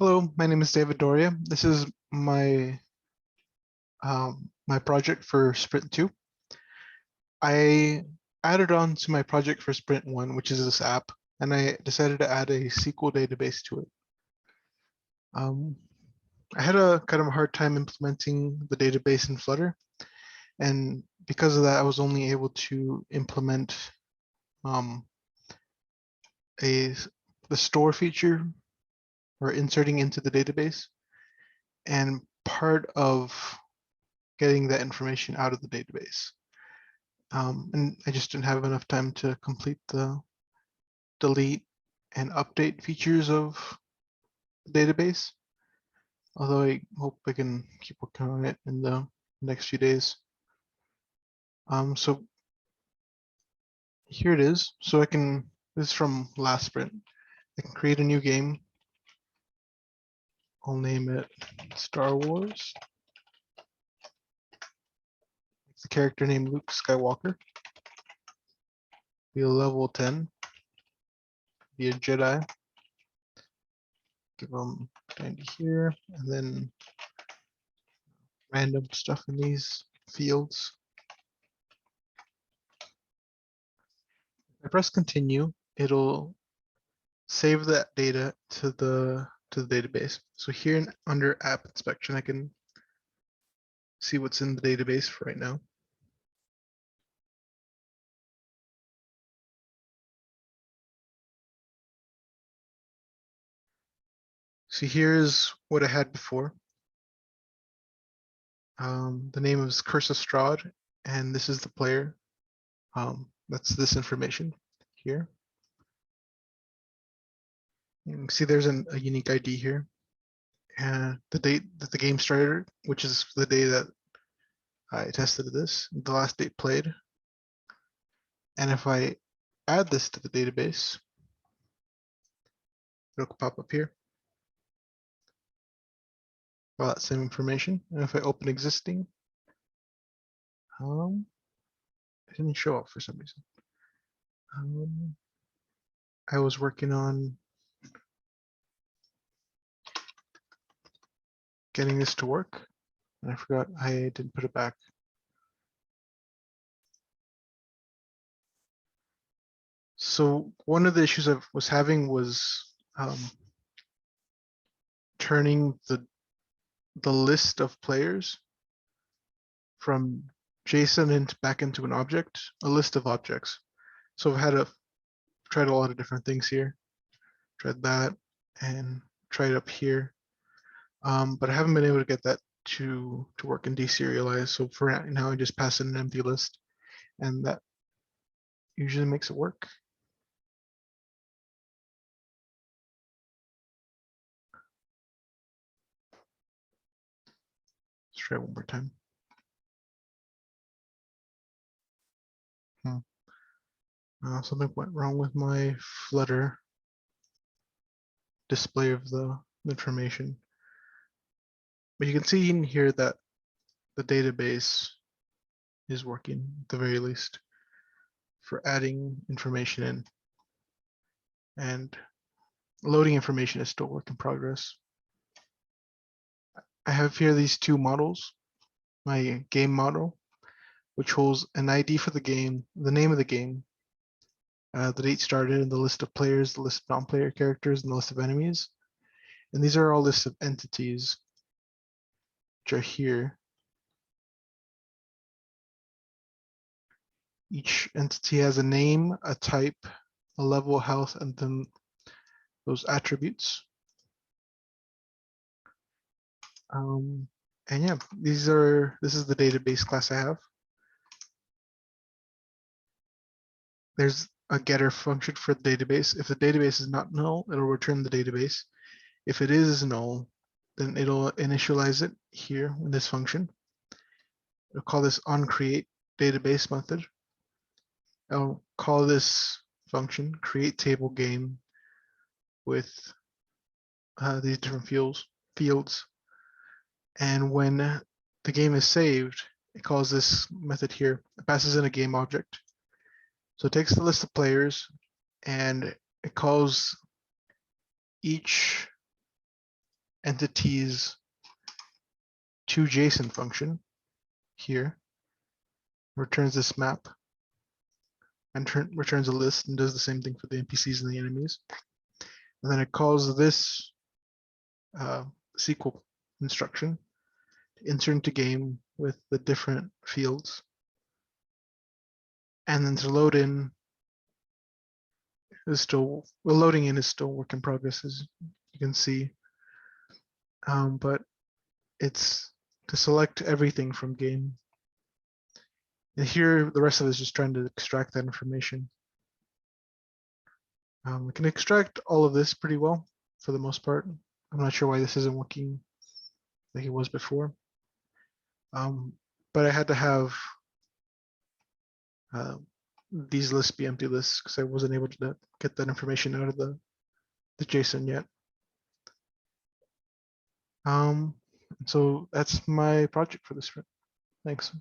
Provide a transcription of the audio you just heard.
Hello, my name is David Doria. This is my project for Sprint 2. I added on to my project for Sprint 1, which is this app, and I decided to add a SQL database to it. I had a kind of a hard time implementing the database in Flutter, and because of that, I was only able to implement um, the store feature or inserting into the database, and part of getting that information out of the database. And I just didn't have enough time to complete the delete and update features of the database. Although I hope I can keep working on it in the next few days. So here it is. So this is from last sprint. I can create a new game. I'll name it Star Wars. The character named Luke Skywalker. Be a level 10. Be a Jedi. Give them 90 here, and then random stuff in these fields. If I press continue, it'll save that data to the database. So here under app inspection, I can see what's in the database for right now. So here's what I had before. The name is Curse of Strahd, and this is the player. That's this information here. You can see there's a unique ID here. And the date that the game started, which is the day that I tested this, the last date played. And if I add this to the database, it'll pop up here. All that same information. And if I open existing, it didn't show up for some reason. I was working on getting this to work, and I forgot I didn't put it back. So one of the issues I was having was turning the list of players from JSON back into an object, a list of objects. So I've had tried a lot of different things here. Tried that and tried up here. But I haven't been able to get that to work and deserialize. So for now, I just pass in an empty list, and that usually makes it work. Let's try one more time. Something went wrong with my Flutter display of the information. But you can see in here that the database is working at the very least for adding information in. And loading information is still work in progress. I have here these two models, my game model, which holds an ID for the game, the name of the game, the date started, and the list of players, the list of non-player characters, and the list of enemies. And these are all lists of entities, which are here. Each entity has a name, a type, a level of health, and then those attributes. And yeah, this is the database class I have. There's a getter function for the database. If the database is not null, it'll return the database. If it is null, then it'll initialize it here in this function. I'll call this onCreate database method. I'll call this function create table game with these different fields. And when the game is saved, it calls this method here. It passes in a game object. So it takes the list of players and it calls each entities to JSON function here, returns this map, and returns a list and does the same thing for the NPCs and the enemies. And then it calls this SQL instruction to insert into game with the different fields. And then to load in is still, well, loading in is still work in progress, as you can see. But it's to select everything from game. And here, the rest of it is just trying to extract that information. We can extract all of this pretty well for the most part. I'm not sure why this isn't working like it was before. But I had to have these lists be empty lists because I wasn't able to get that information out of the JSON yet. So that's my project for this sprint. Thanks.